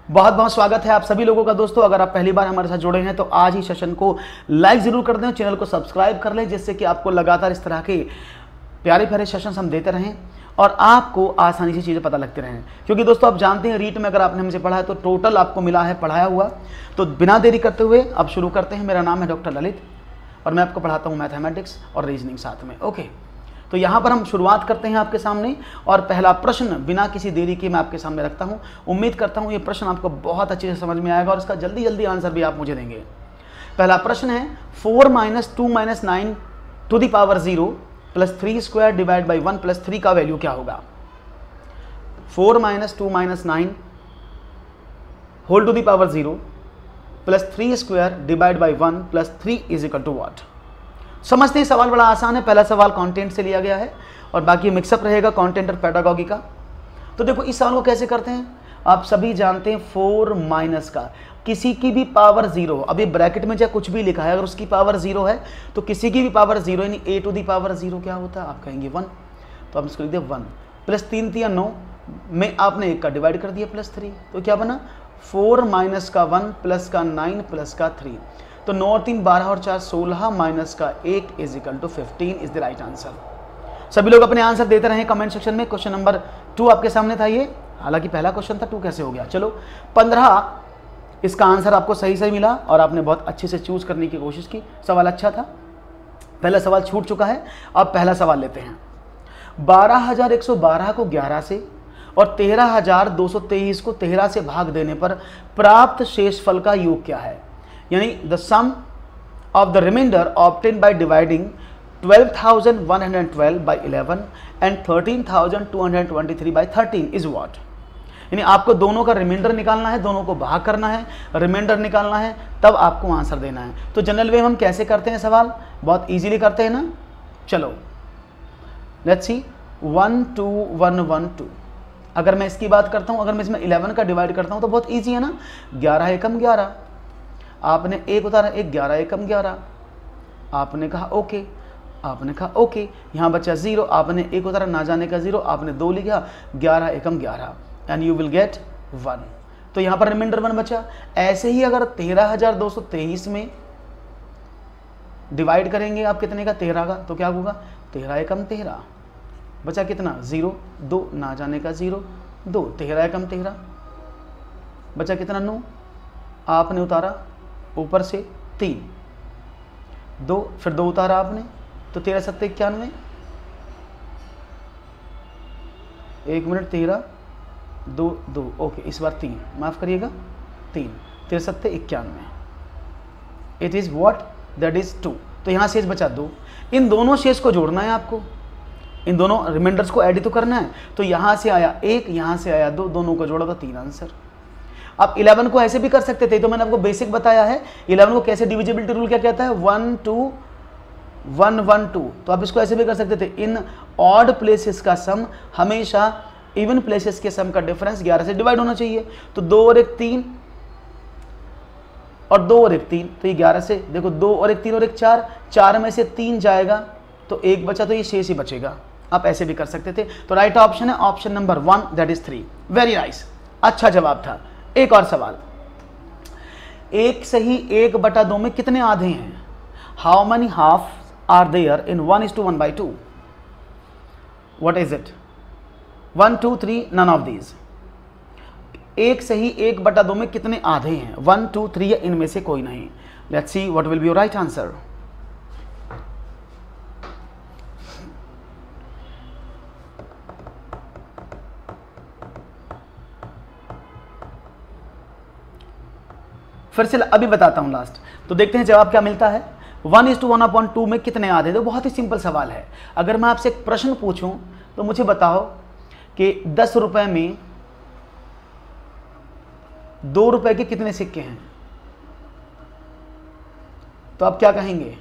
बहुत बहुत स्वागत है आप सभी लोगों का दोस्तों। अगर आप पहली बार हमारे साथ जुड़े हैं तो आज ही सेशन को लाइक जरूर कर दें, चैनल को सब्सक्राइब कर लें, जिससे कि आपको लगातार इस तरह के प्यारे प्यारे सेशंस हम देते रहें और आपको आसानी से चीज़ें पता लगती रहें। क्योंकि दोस्तों आप जानते हैं रीट में अगर आपने हमसे पढ़ा है तो टोटल आपको मिला है पढ़ाया हुआ। तो बिना देरी करते हुए अब शुरू करते हैं। मेरा नाम है डॉक्टर ललित और मैं आपको पढ़ाता हूँ मैथमेटिक्स और रीजनिंग साथ में। ओके, तो यहाँ पर हम शुरुआत करते हैं आपके सामने और पहला प्रश्न बिना किसी देरी के मैं आपके सामने रखता हूँ। उम्मीद करता हूँ ये प्रश्न आपको बहुत अच्छे से समझ में आएगा और इसका जल्दी जल्दी आंसर भी आप मुझे देंगे। पहला प्रश्न है 4 - 2 - 9 to the power 0 plus 3 square divide by 1 plus 3 का वैल्यू क्या होगा। 4 - 2 - 9 whole to the power 0 plus 3 square divide by 1 plus 3 is equal to what. समझते हैं, सवाल बड़ा आसान है। पहला सवाल कंटेंट से लिया गया है और बाकी मिक्सअप रहेगा कंटेंट और पेडागॉजी का। तो देखो इस सवाल को कैसे करते हैं, आप सभी जानते हैं 4 माइनस का किसी की भी पावर 0, अभी ब्रैकेट में चाहे कुछ भी लिखा है, अगर उसकी पावर 0 है तो किसी की भी पावर 0 यानी a टू दी पावर 0 क्या होता है, आप कहेंगे 1, तो आप इसको लिख दें 1 प्लस 3 3 9 में आपने 1 का डिवाइड कर दिया प्लस 3, तो क्या बना 4 माइनस का 1 प्लस का 9 प्लस का 3, तो 9 और 3 12 और 4 16 माइनस का 1 is equal to 15 is the right answer. सभी लोग अपने आंसर देते रहे कमेंट सेक्शन में। क्वेश्चन नंबर 2 आपके सामने था ये, हालांकि पहला क्वेश्चन था, 2 कैसे हो गया। चलो 15 इसका आंसर आपको सही सही मिला और आपने बहुत अच्छे से चूज करने की कोशिश की। सवाल अच्छा था, पहला सवाल छूट चुका है। अब पहला सवाल लेते हैं। 12112 को 11 से और 13223 को 13 से भाग देने पर प्राप्त शेषफल का योग क्या है, यानी the sum of the remainder obtain by dividing 12,112 by 11 and 13,223 by 13 is what. यानी आपको दोनों का रिमाइंडर निकालना है, दोनों को भाग करना है, रिमाइंडर निकालना है, तब आपको आंसर देना है। तो जनरल वे हम कैसे करते हैं सवाल, बहुत इजीली करते हैं ना। चलो लेट्स सी 1 2 1 1 2। अगर मैं इसकी बात करता हूं, अगर मैं इसमें 11 का डिवाइड करता हूं तो बहुत इजी है ना। 11 एकम 11, आपने 1 उतारा, 1 11 एकम 11, आपने कहा ओके, आपने कहा ओके, यहाँ बचा 0, आपने 1 उतारा, ना जाने का 0, आपने 2 लिखा, 11 एकम 11 एंड यू विल गेट 1। तो यहाँ पर रिमाइंडर 1 बचा। ऐसे ही अगर 13,223 में डिवाइड करेंगे आप कितने का, 13 का, तो क्या होगा 13 एकम 13, बचा कितना 0 2, ना जाने का 0 2, 13 एकम 13, बचा कितना 9, आपने उतारा ऊपर से 3 2, फिर 2 उतारा आपने, तो 13 7 91, 1 मिनट 13 2 2, ओके इस बार 3, माफ करिएगा 3, 13 7 91, it is what, that is 2। तो यहाँ शेष बचा 2, इन दोनों शेष को जोड़ना है आपको, इन दोनों रिमाइंडर्स को ऐड तो करना है। तो यहाँ से आया 1, यहाँ से आया 2, दोनों को जोड़ा तो 3 आंसर। आप 11 को ऐसे भी कर सकते थे, तो मैंने आपको बेसिक बताया है 11 को कैसे, डिविजिबिलिटी रूल क्या कहता है 1 2 1 1 2, तो आप इसको ऐसे भी कर सकते थे। इन ऑड प्लेसेस का सम हमेशा इवन प्लेसेस के सम का डिफरेंस 11 से डिवाइड होना चाहिए। तो 2 और 1 3 और 2 और 1 3, तो ये 11 से देखो 2 और 1 3 और 1 4, 4 में से 3 जाएगा तो 1 बचा, तो ये शेष ही बचेगा। आप ऐसे भी कर सकते थे। तो राइट ऑप्शन है option number 1, that is 3। Very nice, अच्छा जवाब था। एक और सवाल, 1 सही 1/2 में कितने आधे हैं। How many half are there in 1:1/2, what is it, 1 2 3 none of these. 1 सही 1/2 में कितने आधे हैं, 1 2 3 या इनमें से कोई नहीं। Let's see what will be your right answer. फिर से अभी बताता हूं लास्ट, तो देखते हैं जवाब क्या मिलता है। 1:1/2 में कितने आधे, तो बहुत ही सिंपल सवाल है। अगर मैं आपसे एक प्रश्न पूछूं तो मुझे बताओ कि 10 रुपए में 2 रुपए के कितने सिक्के हैं, तो आप क्या कहेंगे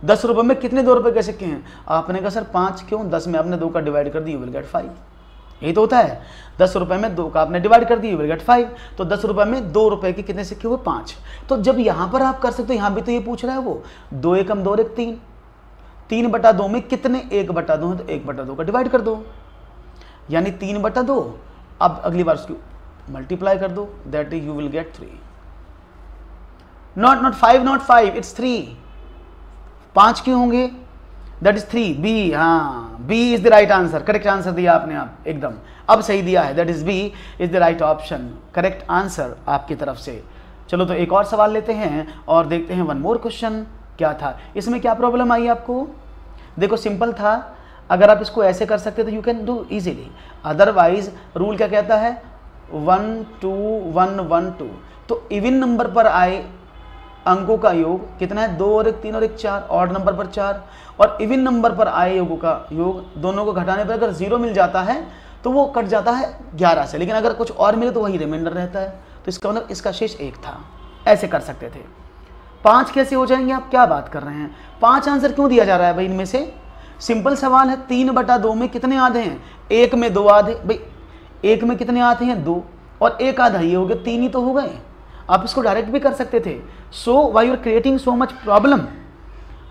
10 रुपए में कितने 2 रुपए के सिक्के हैं। आपने कहा सर 5 क्यों, 10 में आपने 2 का डिवाइड कर दिया, यू विल गेट 5। यही तो होता है, 10 रुपए में 2 का आपने डिवाइड कर दिया, यू विल गेट 5। तो 10 रुपए में 2 रुपए के कितने सिक्के हुए, 5। तो जब यहां पर आप कर सकते हो, यहां भी तो ये पूछ रहा है वो 2 एकम 2 और 1 3, 3/2 में कितने 1/2 है, तो 1/2 का डिवाइड कर दो, यानी 3/2। अब अगली बार उसकी मल्टीप्लाई कर दो, that is you will get 3. Not 5, it's 3. 5 क्यों होंगे? That is 3. बी, हाँ, B is the right answer. Correct answer दिया आपने, आप एकदम अब सही दिया है. That is B is the right option. Correct answer आपकी तरफ से. चलो तो एक और सवाल लेते हैं और देखते हैं वन मोर क्वेश्चन. क्या था इसमें, क्या प्रॉब्लम आई आपको? देखो सिंपल था, अगर आप इसको ऐसे कर सकते तो you can do easily. Otherwise rule क्या कहता है? 1 2 1 1 2. तो इवन नंबर पर आए अंकों का योग कितना है? 2 और 1 3 और 1 4. ऑड नंबर पर 4. और इवन नंबर पर आए योगों का योग दोनों को घटाने पर अगर 0 मिल जाता है तो वो कट जाता है 11 से, लेकिन अगर कुछ और मिले तो वही रिमाइंडर रहता है. तो इसका मतलब इसका शेष 1 था. ऐसे कर सकते थे. 5 कैसे हो जाएंगे? आप क्या बात कर रहे हैं? 5 आंसर क्यों दिया जा रहा है भाई इनमें से? सिंपल सवाल है. 3/2 में कितने आधे हैं? 1 में 2 आधे. भाई 1 में कितने आधे हैं? 2. और 1 आधा ये हो गया, 3 ही तो हो गए. आप इसको डायरेक्ट भी कर सकते थे. So why you are creating so much problem?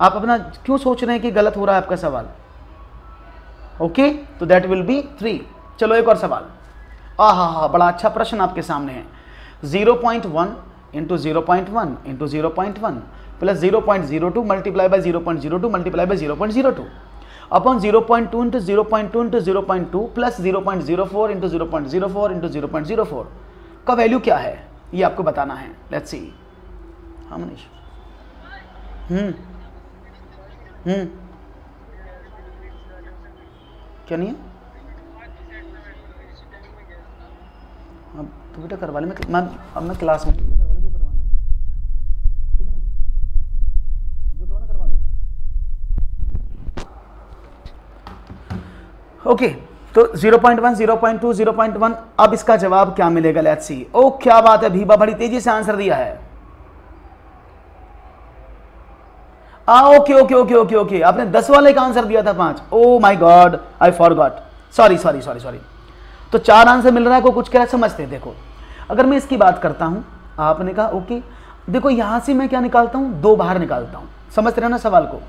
आप अपना क्यों सोच रहे हैं कि गलत हो रहा है आपका सवाल? ओके, तो दैट विल बी 3. चलो एक और सवाल. आहा, बड़ा अच्छा प्रश्न आपके सामने है. 0.1 into 0.1 into 0.1 plus 0.02 multiply by 0.02 multiply by 0.02 upon 0.2 into 0.2 into 0.2 plus 0.04 into 0.04 into 0.04 का वैल्यू क्या है ये आपको बताना है. Let's see. हाँ मनीष. क्या नहीं है? अब तो बेटा करवा ले. मैं क्लास में करवा लो जो करवाना है. ठीक है ना, जो करवाना करवा लो. ओके, तो 0.1 0.2 0.1. अब इसका जवाब क्या मिलेगा? Let's see. ओ क्या बात है, भीबा बड़ी तेजी से आंसर दिया है. ओके, आपने 10 वाले का आंसर दिया था 5. Oh my God, I forgot. Sorry. तो 4 आंसर मिल रहा है. को कुछ कह समझते हैं. देखो अगर मैं इसकी बात करता हूं, आपने कहा ओके. देखो यहां से मैं क्या निकालता हूं? 2 बाहर निकालता हूं. समझ रहे हो ना सवाल को?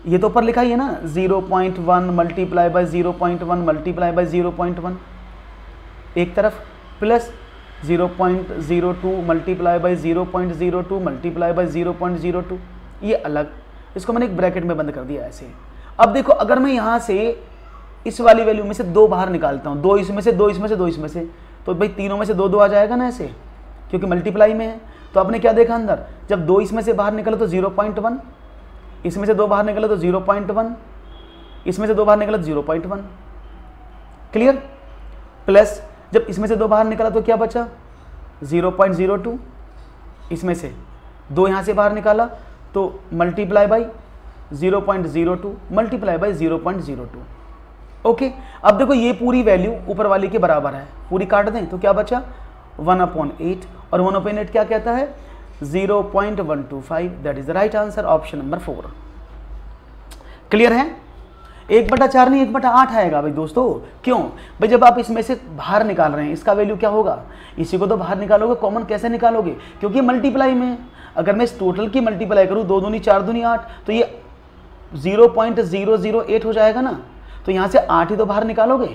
ये तो ऊपर लिखा ही है ना, 0.1 मल्टीप्लाई बाय 0.1 मल्टीप्लाई बाय 0.1 एक तरफ, plus 0.02 multiply by 0.02 multiply by 0.02 ये अलग. इसको मैंने एक ब्रैकेट में बंद कर दिया ऐसे. अब देखो अगर मैं यहाँ से इस वाली वैल्यू में से 2 बाहर निकालता हूँ, 2 इसमें से 2 इसमें से 2 इसमें से, तो भाई तीनों में से 2 2 आ जाएगा ना ऐसे, क्योंकि मल्टीप्लाई में है. तो आपने क्या देखा अंदर, जब 2 इसमें से बाहर निकला तो 0.1, इसमें से 2 बाहर निकला तो 0.1, इसमें से 2 बाहर निकला तो 0.1. क्लियर? प्लस जब इसमें से 2 बाहर निकला तो क्या बचा? 0.02. इसमें से 2 यहाँ से बाहर निकाला तो multiply by 0.02 multiply by 0.02. Okay, अब देखो ये पूरी वैल्यू ऊपर वाली के बराबर है, पूरी काट दें तो क्या बचा? 1/8. और 1/8 क्या कहता है? 0.125. That is the right answer, option number 4. Clear है? 1/4 नहीं 1/8 आएगा भाई दोस्तों. क्यों भाई? जब आप इसमें से बाहर निकाल रहे हैं इसका वैल्यू क्या होगा? इसी को तो बाहर निकालोगे. कॉमन कैसे निकालोगे? क्योंकि मल्टीप्लाई में, अगर मैं इस टोटल की मल्टीप्लाई करूँ 2 दूनी 4 दूनी 8, तो ये 0.008 हो जाएगा ना. तो यहाँ से 8 ही तो बाहर निकालोगे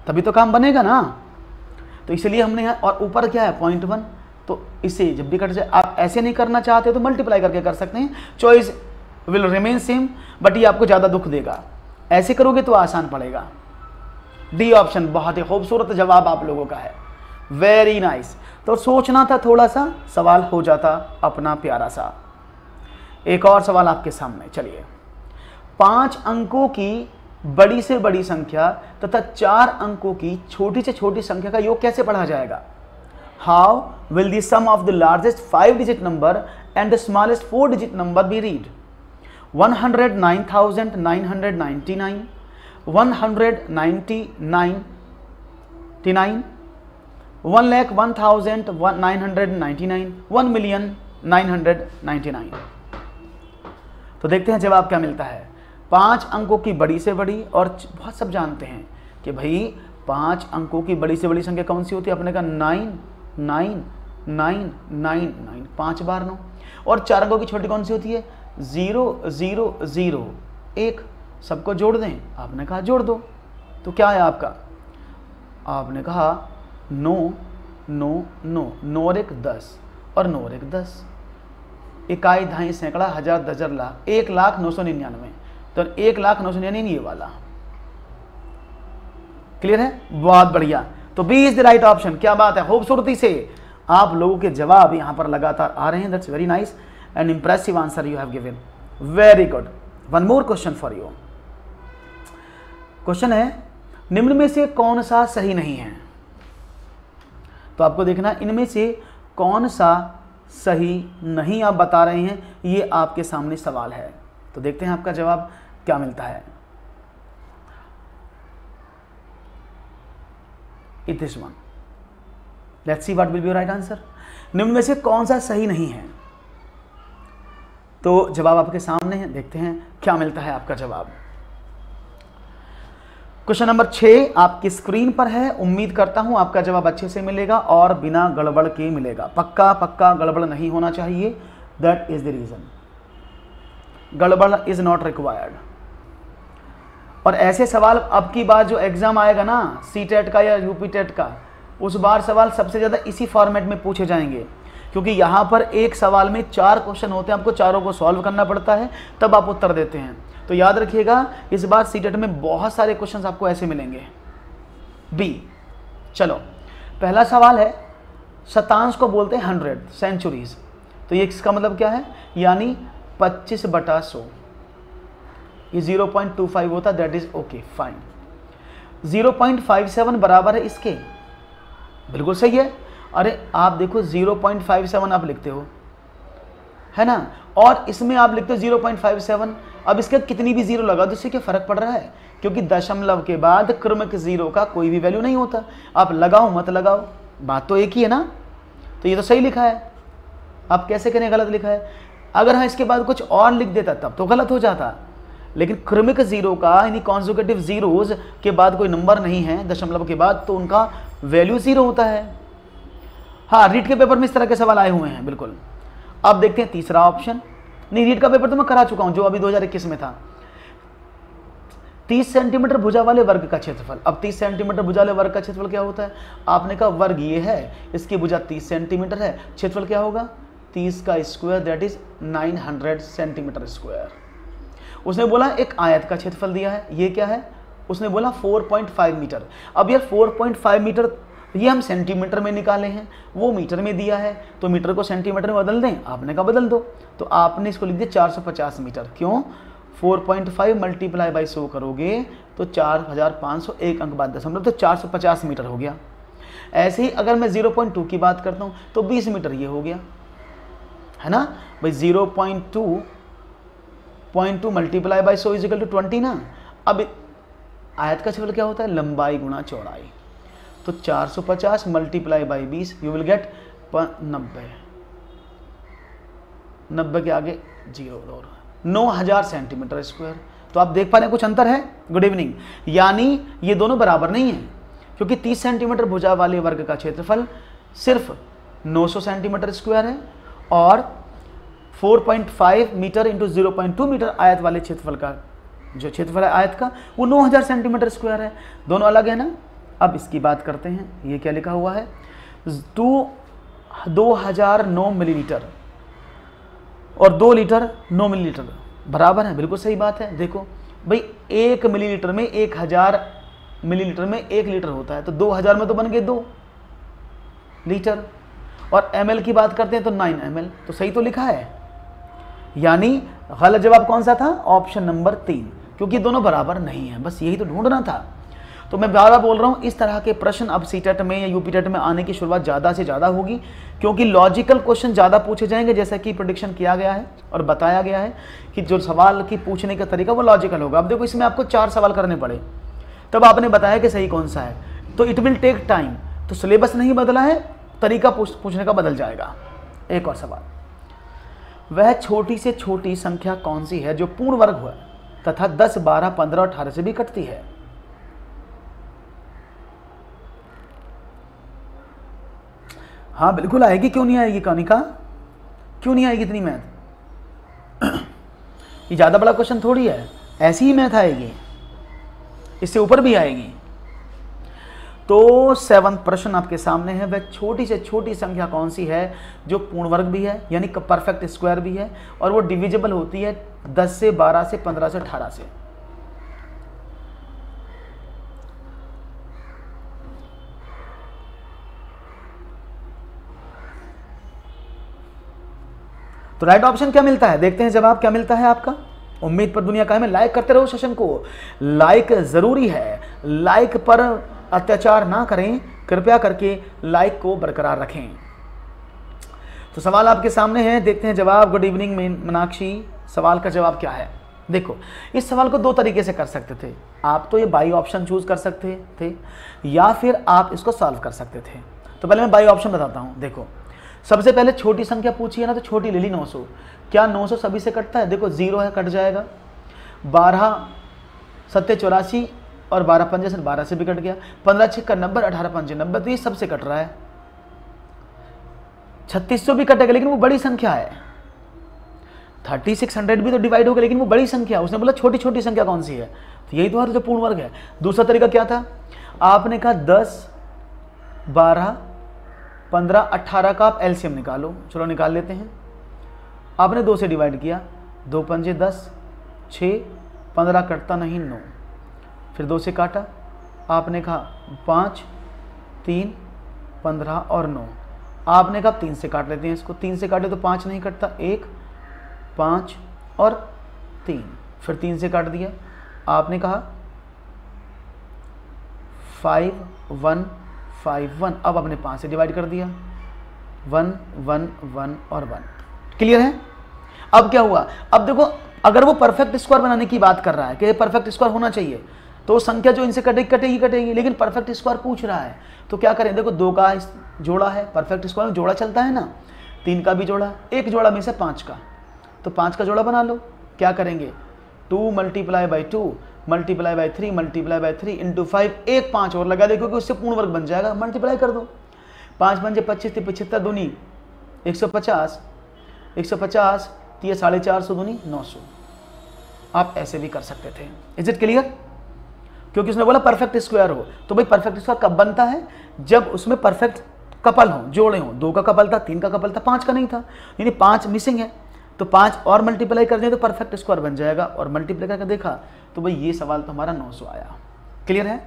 तभी तो काम बनेगा ना. तो इसलिए हमने यहाँ, और ऊपर क्या है 0.1, तो इसे जब भी कट जाए. आप ऐसे नहीं करना चाहते तो मल्टीप्लाई करके कर सकते हैं. Choice will remain same, but ये आपको ज़्यादा दुख देगा. ऐसे करोगे तो आसान पड़ेगा. डी ऑप्शन बहुत ही खूबसूरत जवाब आप लोगों का है. Very nice. तो सोचना था थोड़ा सा, सवाल हो जाता अपना प्यारा सा. एक और सवाल आपके सामने. चलिए, 5 अंकों की बड़ी से बड़ी संख्या तथा 4 अंकों की छोटी से छोटी संख्या का योग कैसे पढ़ा जाएगा? How will the sum of the largest 5 digit number and the smallest 4 digit number be read? 109,999, 199, 1,01,999, 1,999. तो देखते हैं जवाब क्या मिलता है. 5 अंकों की बड़ी से बड़ी, और बहुत सब जानते हैं कि भाई 5 अंकों की बड़ी से बड़ी संख्या कौन सी होती है? अपने का 9 9 9 9 9 5 बार 9. और 4 अंकों की छोटी कौन सी होती है? 0 0 0 1. सबको जोड़ दें. आपने कहा जोड़ दो, तो क्या है आपका? आपने कहा 9 9 9 9 और 1 10 और 9 और 1 10, इकाई दहाई सैकड़ा हजार दजर लाख 1,09,99, तो 1,09,99 ये वाला। क्लियर है? बहुत बढ़िया। तो B is the right option. क्या बात है, खूबसूरती से आप लोगों के जवाब यहां पर लगातार आ रहे हैं। That's very nice and impressive answer you have given. Very good. One more question for you. Question है निम्न में से कौन सा सही नहीं है? तो आपको देखना इनमें से कौन सा सही नहीं आप बता रहे हैं, ये आपके सामने सवाल है। तो देखते हैं आपका जवाब क्या मिलता है। It is one. Let's see what will be your right answer. निम्न में से कौन सा सही नहीं है? तो जवाब आपके सामने है, देखते हैं क्या मिलता है आपका जवाब। क्वेश्चन नंबर 6 आपकी स्क्रीन पर है। उम्मीद करता हूं आपका जवाब अच्छे से मिलेगा और बिना गड़बड़ के मिलेगा। पक्का पक्का गड़बड़ नहीं होना चाहिए। That is the reason. गड़बड़ इज नॉट रिक्वायर्ड। और ऐसे सवाल अब की बार जो एग्जाम आएगा ना, सीटेट का या यूपीटेट का, उस बार सवाल सबसे ज़्यादा इसी फॉर्मेट में पूछे जाएंगे, क्योंकि यहाँ पर एक सवाल में 4 क्वेश्चन होते हैं, आपको चारों को सॉल्व करना पड़ता है, तब आप उत्तर देते हैं। तो याद रखिएगा इस बार सीटेट में बहुत सारे क्वेश्चंस आपको ऐसे मिलेंगे। बी, चलो पहला सवाल है, शतांश को बोलते हैं 100 सेंचुरीज। तो ये इसका मतलब क्या है, यानी 25/100, ये 0.25 होता, दैट इज ओके फाइन। 0.57 बराबर है इसके, बिल्कुल सही है। अरे आप देखो 0.57 आप लिखते हो, है ना, और इसमें आप लिखते हो 0.57। अब इसके कितनी भी जीरो लगा दो, इससे क्या फर्क पड़ रहा है, क्योंकि दशमलव के बाद क्रमिक जीरो का कोई भी वैल्यू नहीं होता। आप लगाओ मत लगाओ, बात तो एक ही है ना। तो ये तो सही लिखा है, आप कैसे करें गलत लिखा है। अगर हाँ इसके बाद कुछ और लिख देता तब तो गलत हो जाता, लेकिन क्रमिक जीरो का यानी कॉन्जुगेटिव जीरोज के बाद कोई नंबर नहीं है दशमलव के बाद, तो उनका वैल्यू जीरो होता है। हाँ, रीट के पेपर में इस तरह के सवाल आए हुए हैं, बिल्कुल। अब देखते हैं तीसरा ऑप्शन। नहीं, रीट का पेपर तो मैं करा चुका हूं, जो अभी 2021 में था। 30 सेंटीमीटर भुजा वाले वर्ग का क्षेत्रफल। अब 30 सेंटीमीटर भुजा वाले वर्ग का क्षेत्रफल क्या होता है? आपने कहा वर्ग ये है, इसकी भुजा 30 सेंटीमीटर है, क्षेत्रफल क्या होगा? 30 का square, that is 900 centimetre square. उसने बोला एक आयत का क्षेत्रफल दिया है, ये क्या है? उसने बोला 4.5 मीटर। अब यार 4.5 मीटर ये हम सेंटीमीटर में निकाले हैं, वो मीटर में दिया है, तो मीटर को सेंटीमीटर में बदल दें। आपने कहा बदल दो, तो आपने इसको लिख दिया 450 मीटर। क्यों? 4.5 मल्टीप्लाई बाई 100 करोगे तो 4500, एक अंक बाद दशमलव, तो 450 मीटर हो गया। ऐसे ही अगर मैं 0.2 की बात करता हूँ तो 20 मीटर ये हो गया, है ना भाई। 0.2 मल्टीप्लाई बाई 100 इजिकल टू 20 ना। अब आयत का क्षेत्रफल क्या होता है? लंबाई गुणा चौड़ाई। तो 450 multiply by 20 you will gate 90। 90 के आगे 0 और 9000 सेंटीमीटर स्क्वायर। तो आप देख पा रहे हैं कुछ अंतर है। Good evening. यानी ये दोनों बराबर नहीं है, क्योंकि 30 सेंटीमीटर भुजा वाले वर्ग का क्षेत्रफल सिर्फ 900 सेंटीमीटर स्क्वायर है, और 4.5 मीटर इंटू 0.2 मीटर आयत वाले क्षेत्रफल का जो क्षेत्रफल है आयत का, वो 9000 सेंटीमीटर स्क्वायर है। दोनों अलग है ना। अब इसकी बात करते हैं, ये क्या लिखा हुआ है? 2009 मिलीलीटर और 2 लीटर 9 मिलीलीटर बराबर है, बिल्कुल सही बात है। देखो भाई 1 मिलीलीटर में 1000 मिलीलीटर में 1 लीटर होता है, तो 2000 में तो बन गए 2 लीटर। और ml की बात करते हैं तो 9 ml, तो सही तो लिखा है। यानी गलत जवाब कौन सा था? ऑप्शन नंबर 3, क्योंकि दोनों बराबर नहीं है। बस यही तो ढूंढना था। तो मैं बार बार बोल रहा हूँ, इस तरह के प्रश्न अब सीटेट में या यूपीटेट में आने की शुरुआत ज़्यादा से ज़्यादा होगी, क्योंकि लॉजिकल क्वेश्चन ज़्यादा पूछे जाएंगे, जैसा कि प्रेडिक्शन किया गया है और बताया गया है कि जो सवाल की पूछने का तरीका वो लॉजिकल होगा। अब देखो इसमें आपको 4 सवाल करने पड़े, तब आपने बताया कि सही कौन सा है, तो इट विल टेक टाइम। तो सिलेबस नहीं बदला है, तरीका पूछने का बदल जाएगा। एक और सवाल, वह छोटी से छोटी संख्या कौन सी है जो पूर्ण वर्ग है तथा 10, 12, 15 और 18 से भी कटती है? हाँ बिल्कुल आएगी, क्यों नहीं आएगी कनिका, क्यों नहीं आएगी इतनी मैथ? ये ज़्यादा बड़ा क्वेश्चन थोड़ी है, ऐसी ही मैथ आएगी, इससे ऊपर भी आएगी। तो 7वां प्रश्न आपके सामने है, वह छोटी से छोटी संख्या कौन सी है जो पूर्ण वर्ग भी है यानी परफेक्ट स्क्वायर भी है और वो डिविजिबल होती है 10 से, 12 से, 15 से, 18 से। तो राइट ऑप्शन क्या मिलता है, देखते हैं जवाब क्या मिलता है आपका। उम्मीद पर दुनिया कायम है, लाइक करते रहो सेशन को, लाइक जरूरी है, लाइक पर अत्याचार ना करें, कृपया करके लाइक को बरकरार रखें। तो सवाल आपके सामने है, देखते हैं जवाब। गुड इवनिंग मीनाक्षी, सवाल का जवाब क्या है। देखो, इस सवाल को दो तरीके से कर सकते थे, आप तो ये बाई ऑप्शन चूज कर सकते थे या फिर आप इसको सॉल्व कर सकते थे। तो पहले मैं बाई ऑप्शन बताता हूँ। देखो, सबसे पहले छोटी संख्या पूछी है ना, तो छोटी ले ली 900। क्या 900 सभी से कटता है, देखो 0 है, कट जाएगा। 12 7 84 और 12 5 से 12 से भी कट गया। 15 6 90, 18 5 90, तो ये सबसे कट रहा है। 3600 भी कटेगा लेकिन वो बड़ी संख्या है। 3600 भी तो डिवाइड होगा लेकिन वो बड़ी संख्या है। उसने बोला छोटी छोटी संख्या कौन सी है, तो यही तो जो पूर्ण वर्ग है। दूसरा तरीका क्या था, आपने कहा 10 12 15 18 का आप एलसीएम निकालो। चलो निकाल लेते हैं। आपने 2 से डिवाइड किया, 2 पंजे 10, 6 15 कटता नहीं 9, फिर 2 से काटा, आपने कहा 5 3 15 और 9। आपने कहा 3 से काट लेते हैं इसको, 3 से काटे तो 5 नहीं कटता, 1 5 और 3, फिर 3 से काट दिया। आपने कहा 5 1 5 1, अब आपने 5 से डिवाइड कर दिया, 1 1 1 और 1। क्लियर है। अब क्या हुआ, अब देखो अगर वो परफेक्ट स्क्वायर बनाने की बात कर रहा है कि परफेक्ट स्क्वायर होना चाहिए, तो संख्या जो इनसे कटेगी, लेकिन परफेक्ट स्क्वायर पूछ रहा है तो क्या करें। देखो 2 का जोड़ा है, परफेक्ट स्क्वायर में जोड़ा चलता है ना, 3 का भी जोड़ा, एक जोड़ा में से 5 का, तो 5 का जोड़ा बना लो। क्या करेंगे, 2 multiply by 2 multiply by 3 multiply by 3 into 5, एक 5 और लगा देखो कि उससे पूर्ण वर्ग बन जाएगा, मल्टीप्लाई कर दो। 5 पंजे 25, 75 दूनी 150, 150 तो ये 450 दूनी 900। आप ऐसे भी कर सकते थे। Is it clear. क्योंकि उसने बोला परफेक्ट स्क्वायर हो, तो भाई परफेक्ट स्क्वायर कब बनता है, जब उसमें परफेक्ट कपल हो, जोड़े हो। 2 का कपल था, 3 का कपल था, 5 का नहीं था, यानी 5 मिसिंग है, तो 5 और मल्टीप्लाई कर दें तो परफेक्ट स्क्वायर बन जाएगा। और मल्टीप्लाई करके देखा तो भाई ये सवाल तो हमारा 900 आया। क्लियर है,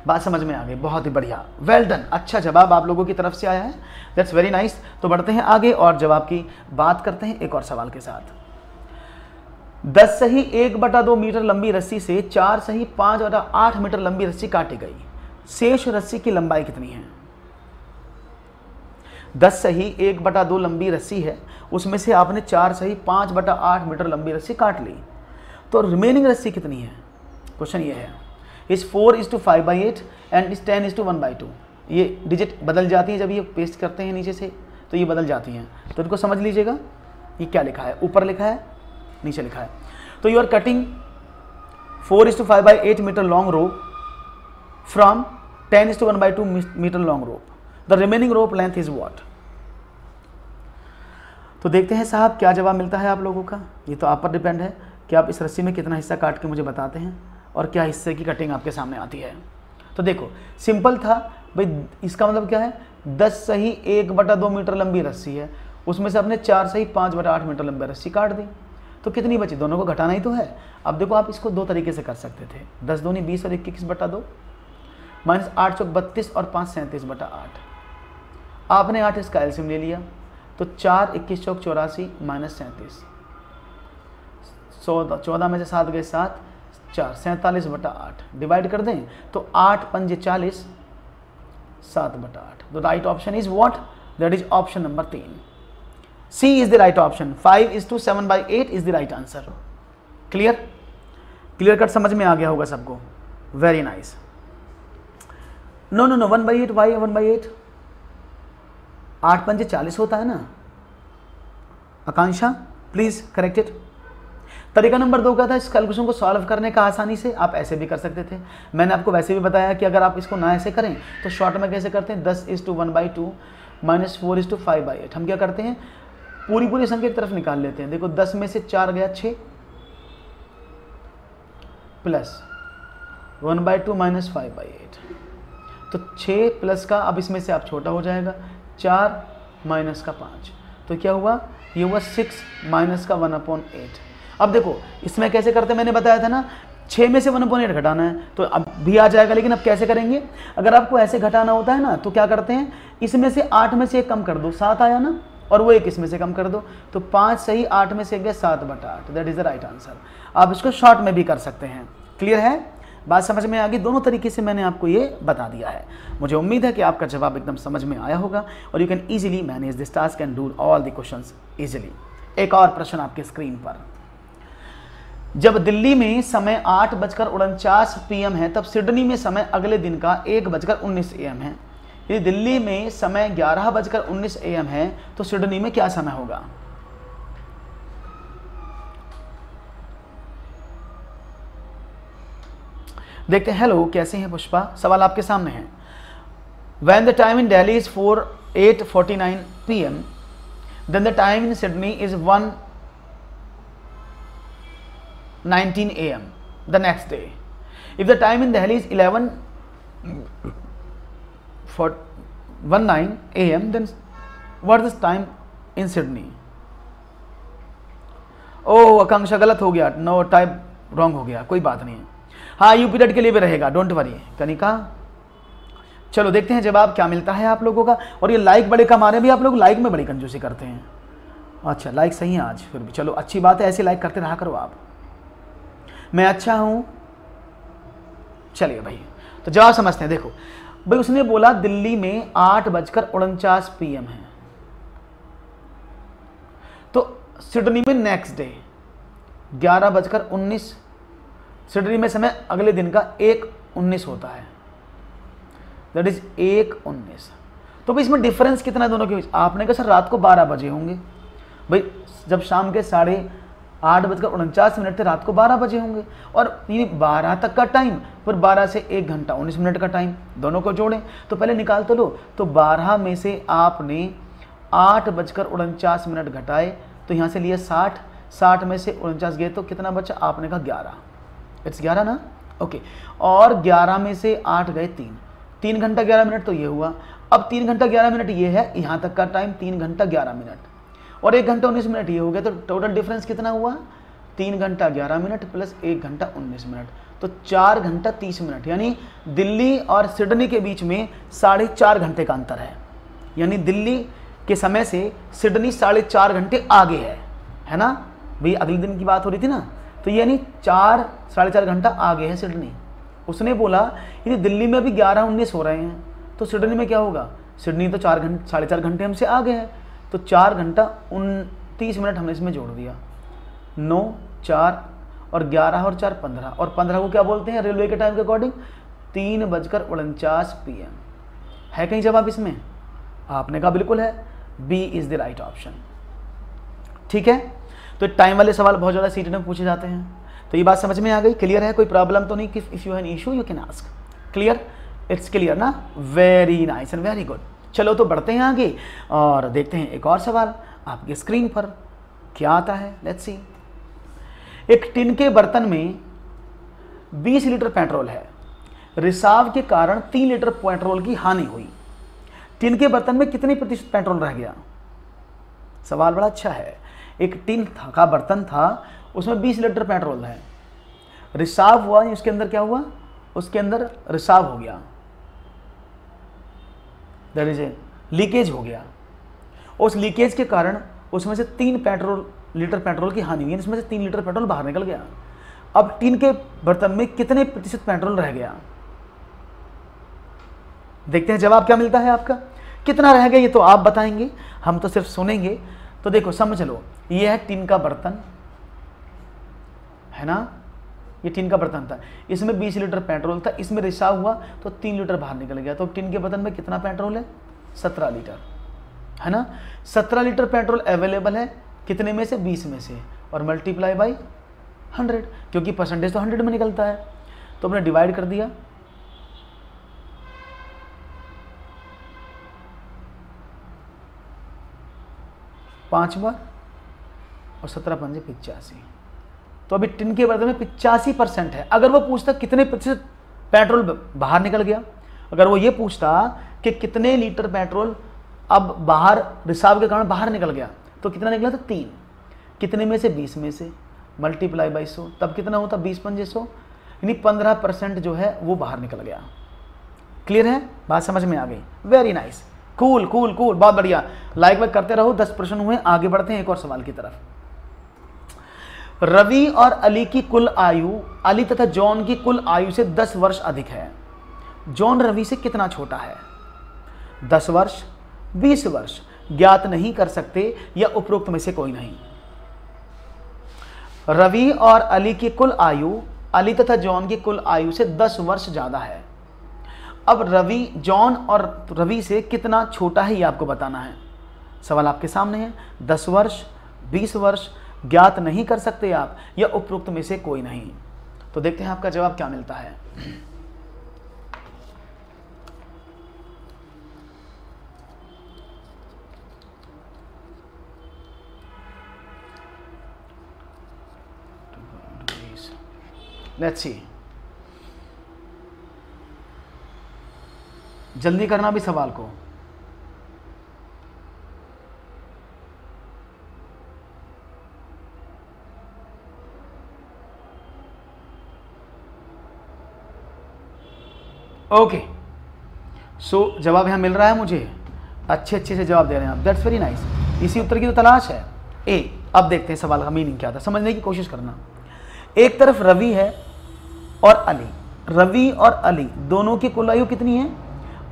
बात समझ में आ गई, बहुत ही बढ़िया, वेल डन, अच्छा जवाब आप लोगों की तरफ से आया है, दैट्स वेरी नाइस। तो बढ़ते हैं आगे और जवाब की बात करते हैं एक और सवाल के साथ। 10 सही 1/2 मीटर लंबी रस्सी से 4 सही 5/8 मीटर लंबी रस्सी काटी गई, शेष रस्सी की लंबाई कितनी है। 10 सही 1/2 लंबी रस्सी है, उसमें से आपने 4 सही 5/8 मीटर लंबी रस्सी काट ली, तो रिमेनिंग रस्सी कितनी है। क्वेश्चन ये है, इस 4:5/8 एंड इस 10:1/2। ये डिजिट बदल जाती है जब ये पेस्ट करते हैं नीचे से, तो ये बदल जाती हैं, तो इनको समझ लीजिएगा। ये क्या लिखा है, ऊपर लिखा है नीचे लिखा है। तो you are cutting 4:5/8 metre long rope from 10:1/2 metre long rope, the remaining rope length is what. तो देखते हैं साहब क्या जवाब मिलता है आप लोगों का। ये तो आप पर डिपेंड है कि आप इस रस्सी में कितना हिस्सा काट के मुझे बताते हैं और क्या हिस्से की कटिंग आपके सामने आती है। तो देखो सिंपल था भाई, इसका मतलब क्या है, 10 सही 1/2 मीटर लंबी रस्सी है, उसमें से आपने 4 सही 5/8 मीटर लंबी रस्सी काट दी, तो कितनी बची, दोनों को घटाना ही तो है। अब देखो आप इसको दो तरीके से कर सकते थे, 10 दूनी 20 और 21/2 माइनस 8 चौक 32 और 5 37/8। आपने 8 इसका एलसीएम ले लिया, तो 4 21 चौक 84 माइनस 37, 14 में से 7 गए 7, 4 47/8 डिवाइड कर दें तो 8 पंजे 40 7/8। तो right option is what, that is option number 3, C is the right option। 5:7/8 is the right answer। Clear, clear cut समझ में आ गया होगा सबको, वेरी नाइस। नो 1/8, वाई 1/8, 8 पंजे 40 होता है ना। आकांक्षा प्लीज करेक्ट इट। तरीका नंबर 2 का था इस कैलकुलेशन को सॉल्व करने का आसानी से, आप ऐसे भी कर सकते थे। मैंने आपको वैसे भी बताया कि अगर आप इसको ना ऐसे करें तो शॉर्ट में कैसे करते हैं, 10:1/2 माइनस 4:5/8। हम क्या करते हैं, पूरी संख्या की तरफ निकाल लेते हैं। देखो 10 में से 4 गया 6 प्लस 1/2 माइनस 5/8, तो 6 प्लस का, अब इसमें से आप छोटा हो जाएगा, 4 माइनस का 5, तो क्या हुआ, ये हुआ 6 माइनस का 1/8। अब देखो इसमें कैसे करते, मैंने बताया था ना 6 में से 1/8 घटाना है, तो अब भी आ जाएगा, लेकिन अब कैसे करेंगे, अगर आपको ऐसे घटाना होता है ना तो क्या करते हैं, इसमें से 8 में से 1 कम कर दो, 7 आया ना, और वो 1 इसमें से कम कर दो, तो 5 सही 8 में से 1 गया 7/8, that is the right answer. आप इसको शॉर्ट में भी कर सकते हैं। क्लियर है, बात समझ में आ गई, दोनों तरीके से मैंने आपको ये बता दिया है। मुझे उम्मीद है कि आपका जवाब एकदम समझ में आया होगा और you can easily manage this task and do all the questions easily. एक और प्रश्न आपके स्क्रीन पर, जब दिल्ली में समय 8:49 PM है, तब सिडनी में समय अगले दिन का 1:19 AM है। यदि दिल्ली में समय 11:19 AM है तो सिडनी में क्या समय होगा। देखते हैं। हेलो, कैसे हैं पुष्पा, सवाल आपके सामने है। When the time in Delhi is 8:49 PM, then the time in Sydney is 1:19 AM the next day. If the time in Delhi is 11:19 AM, then what is the time in Sydney? ओह आकांक्षा गलत हो गया, no type wrong हो गया, कोई बात नहीं है। हाँ, यू पीरियड के लिए भी रहेगा, डोंट वरी कनिका। चलो देखते हैं जवाब क्या मिलता है आप लोगों का। और ये लाइक बड़े कम आ रहे हैं भी, आप लोग लाइक में बड़ी कंजूसी करते हैं। अच्छा लाइक सही है आज, फिर भी चलो अच्छी बात है, ऐसे लाइक करते रहा करो आप। मैं अच्छा हूं, चलिए भाई तो जवाब समझते हैं। देखो भाई, उसने बोला दिल्ली में 8:49 PM है, तो सिडनी में नेक्स्ट डे 11:19, सिडनी में समय अगले दिन का 1:19 होता है, दैट इज 1:19। तो भाई इसमें डिफरेंस कितना है दोनों के बीच। आपने कहा सर रात को 12 बजे होंगे, भाई जब शाम के 8:49 थे, रात को 12 बजे होंगे, और ये 12 तक का टाइम, फिर 12 से 1 घंटा 19 मिनट का टाइम, दोनों को जोड़ें तो पहले निकाल तो लो। तो 12 में से आपने 8:49 घटाए, तो यहाँ से लिए 60, 60 में से 49 गए तो कितना बचा, आपने कहा 11, इट्स 11 ना, ओके। और 11 में से 8 गए 3 घंटा 11 मिनट, तो ये हुआ। अब 3 घंटा 11 मिनट ये है, यहाँ तक का टाइम 3 घंटा 11 मिनट, और 1 घंटा 19 मिनट ये हो गया, तो टोटल डिफरेंस कितना हुआ, 3 घंटा 11 मिनट प्लस 1 घंटा 19 मिनट, तो 4 घंटा 30 मिनट। यानी दिल्ली और सिडनी के बीच में 4.5 घंटे का अंतर है, यानी दिल्ली के समय से सिडनी 4.5 घंटे आगे है ना भाई, अगले दिन की बात हो रही थी ना, तो यानी 4-4.5 घंटा आगे है सिडनी। उसने बोला यदि दिल्ली में भी 11-19 हो रहे हैं तो सिडनी में क्या होगा, सिडनी तो 4.5 घंटे हमसे आगे है, तो 4 घंटा 29 मिनट हमने इसमें जोड़ दिया, 9, 4 और 11 और 4 15, और 15 को क्या बोलते हैं रेलवे के टाइम के अकॉर्डिंग, 3:49 PM। है कहीं जवाब इसमें, आपने कहा बिल्कुल है, B is the right option. ठीक है, तो टाइम वाले सवाल बहुत ज़्यादा सीटी में पूछे जाते हैं, तो ये बात समझ में आ गई, क्लियर है, कोई प्रॉब्लम तो नहीं, कि if you have an issue you can ask. Clear, it's clear ना, very nice and very good. चलो तो बढ़ते हैं आगे और देखते हैं एक और सवाल आपकी स्क्रीन पर क्या आता है, लेट्स सी। एक टिन के बर्तन में 20 लीटर पेट्रोल है, रिसाव के कारण 3 लीटर पेट्रोल की हानि हुई। टिन के बर्तन में कितने प्रतिशत पेट्रोल रह गया। सवाल बड़ा अच्छा है। एक टिन का बर्तन था, उसमें 20 लीटर पेट्रोल है, रिसाव हुआ, उसके अंदर क्या हुआ, उसके अंदर रिसाव हो गया, दैट इज ए लीकेज हो गया। उस लीकेज के कारण उसमें से 3 लीटर पेट्रोल की हानि हुई, इसमें से 3 लीटर पेट्रोल बाहर निकल गया। अब टिन के बर्तन में कितने प्रतिशत पेट्रोल रह गया। देखते हैं जवाब क्या मिलता है आपका, कितना रह गया ये तो आप बताएंगे, हम तो सिर्फ सुनेंगे। तो देखो समझ लो, ये है टिन का बर्तन है ना, ये टिन का बर्तन था, इसमें 20 लीटर पेट्रोल था, इसमें रिसाव हुआ तो 3 लीटर बाहर निकल गया। तो टिन के बर्तन में कितना पेट्रोल है, 17 लीटर है ना। 17 लीटर पेट्रोल अवेलेबल है, कितने में से, 20 में से, और मल्टीप्लाई बाई 100, क्योंकि परसेंटेज तो 100 में निकलता है, तो हमने डिवाइड कर दिया। पांच बार और 17 पंजे 85, तो अभी टिन के बर्तन में 85% है। अगर वो पूछता कितने प्रतिशत पेट्रोल बाहर निकल गया, अगर वो ये पूछता कि कितने लीटर पेट्रोल अब बाहर रिसाव के कारण बाहर निकल गया, तो कितना निकला था 3, कितने में से 20 में से मल्टीप्लाई बाई 100, तब कितना होता 20 पंजे 100, यानी 15% जो है वो बाहर निकल गया। क्लियर है, बात समझ में आ गई? Very nice, cool cool cool, बहुत बढ़िया। लाइक वाइक करते रहो, 10 प्रश्न हुए, आगे बढ़ते हैं एक और सवाल की तरफ। रवि और अली की कुल आयु अली तथा जॉन की कुल आयु से 10 वर्ष अधिक है। जॉन रवि से कितना छोटा है? 10 वर्ष, 20 वर्ष, ज्ञात नहीं कर सकते या उपरोक्त में से कोई नहीं। रवि और अली की कुल आयु अली तथा जॉन की कुल आयु से 10 वर्ष ज्यादा है। अब रवि जॉन और रवि से कितना छोटा है ये आपको बताना है। सवाल आपके सामने है, 10 वर्ष, 20 वर्ष, ज्ञात नहीं कर सकते आप या उपरोक्त में से कोई नहीं। तो देखते हैं आपका जवाब क्या मिलता है। लेट्स सी, जल्दी करना भी सवाल को। ओके, सो जवाब यहां मिल रहा है मुझे, अच्छे से जवाब दे रहे हैं आप, दैट्स वेरी नाइस। इसी उत्तर की तो तलाश है। ए, अब देखते हैं सवाल का मीनिंग क्या था, समझने की कोशिश करना। एक तरफ रवि है और अली, रवि और अली दोनों की कुल आयु कितनी है?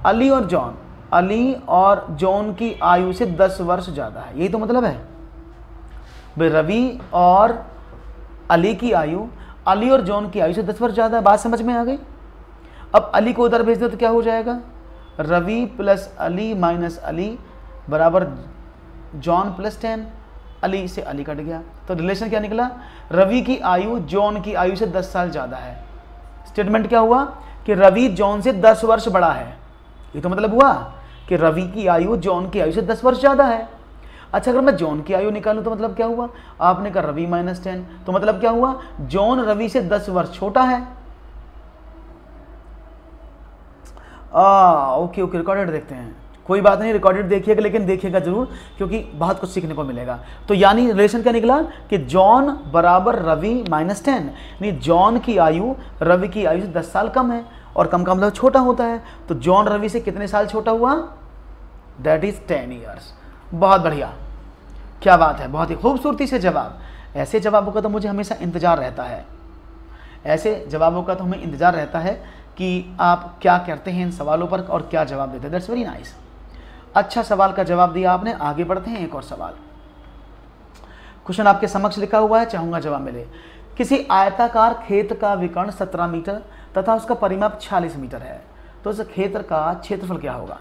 अली और जॉन की आयु से 10 वर्ष ज़्यादा है, यही तो मतलब है भाई। रवि और अली की आयु अली और जॉन की आयु से 10 वर्ष ज़्यादा है, बात समझ में आ गई? अब अली को उधर भेज दो तो क्या हो जाएगा? रवि प्लस अली माइनस अली बराबर जॉन प्लस 10, अली से अली कट गया, तो रिलेशन क्या निकला? रवि की आयु जॉन की आयु से 10 साल ज़्यादा है। स्टेटमेंट क्या हुआ कि रवि जॉन से 10 वर्ष बड़ा है, ये तो मतलब हुआ कि रवि की आयु जॉन की आयु से 10 वर्ष ज़्यादा है। अच्छा, अगर मैं जॉन की आयु निकालूं तो मतलब क्या हुआ? आपने कहा रवि माइनस 10, तो मतलब क्या हुआ? जॉन रवि से 10 वर्ष छोटा है। ओके, रिकॉर्डेड देखते हैं, कोई बात नहीं, रिकॉर्डेड देखिएगा, लेकिन देखिएगा जरूर क्योंकि बहुत कुछ सीखने को मिलेगा। तो यानी रिलेशन क्या निकला कि जॉन बराबर रवि माइनस 10, यानी जॉन की आयु रवि की आयु से 10 साल कम है, और कम का मतलब छोटा होता है। तो जॉन रवि से कितने साल छोटा हुआ? That is 10 years. बहुत बढ़िया, क्या बात है, बहुत ही खूबसूरती से जवाब। ऐसे जवाबों का तो मुझे हमेशा इंतजार रहता है, ऐसे जवाबों का तो हमें इंतजार रहता है कि आप क्या करते हैं इन सवालों पर और क्या जवाब देते हैं। दैट्स वेरी नाइस, अच्छा सवाल का जवाब दिया आपने। आगे बढ़ते हैं, एक और सवाल। क्वेश्चन आपके समक्ष लिखा हुआ है, चाहूंगा जवाब मिले। किसी आयताकार खेत का विकर्ण 17 मीटर तथा उसका परिमाप 46 मीटर है, तो उस खेत का क्षेत्रफल क्या होगा?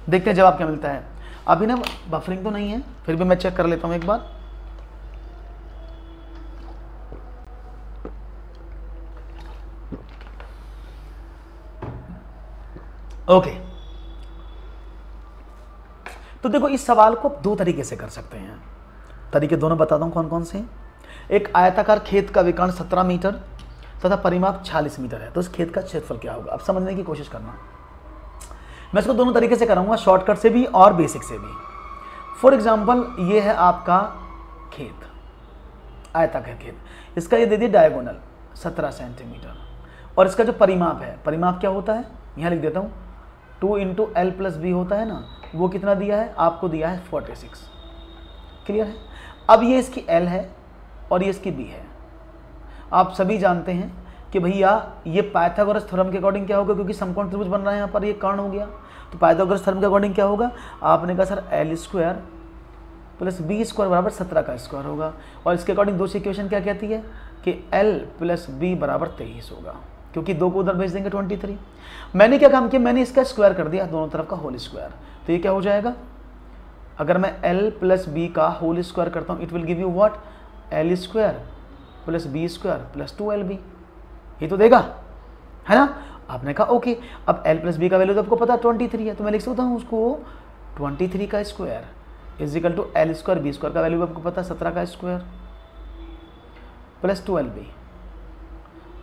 देखते हैं जवाब क्या मिलता है। अभी ना बफरिंग तो नहीं है, फिर भी मैं चेक कर लेता हूं एक बार। ओके, तो देखो इस सवाल को 2 तरीके से कर सकते हैं, तरीके दोनों बताता हूं कौन कौन से। एक आयताकार खेत का विकर्ण 17 मीटर तथा परिमाप 46 मीटर है, तो इस खेत का क्षेत्रफल क्या होगा? अब समझने की कोशिश करना। मैं इसको दोनों तरीके से कराऊंगा, शॉर्टकट से भी और बेसिक से भी। फॉर एग्जाम्पल, ये है आपका खेत, आयताकार खेत, इसका ये दे दिए डायगोनल 17 सेंटीमीटर, और इसका जो परिमाप है, परिमाप क्या होता है यहाँ लिख देता हूँ, 2 × L + B होता है ना, वो कितना दिया है आपको? दिया है 46। क्लियर है? अब ये इसकी L है और ये इसकी B है। आप सभी जानते हैं कि भैया ये पाइथागोरस थ्योरम के अकॉर्डिंग क्या होगा, क्योंकि समकोण त्रिभुज बन रहा है यहाँ पर, ये कर्ण हो गया, तो पाइथागोरस थ्योरम के अकॉर्डिंग क्या होगा? आपने कहा सर L² + B² बराबर 17 का स्क्वायर होगा, और इसके अकॉर्डिंग दूसरी इक्वेशन क्या कहती है कि L + B बराबर 23 होगा, क्योंकि 2 को उधर भेज देंगे 23। मैंने क्या काम किया? मैंने इसका स्क्वायर कर दिया दोनों तरफ का होल स्क्वायर, तो ये क्या हो जाएगा? अगर मैं L + B का होल स्क्वायर करता हूँ, it will give you what? L² + B² + 2LB, ये तो देगा, है ना? आपने कहा ओके। अब L + B का वैल्यू तो आपको पता 23 है, तो मैं लिख सकता हूँ उसको 23 का स्क्वायर = L² B² का वैल्यू आपको पता 17 का स्क्वायर + 2LB।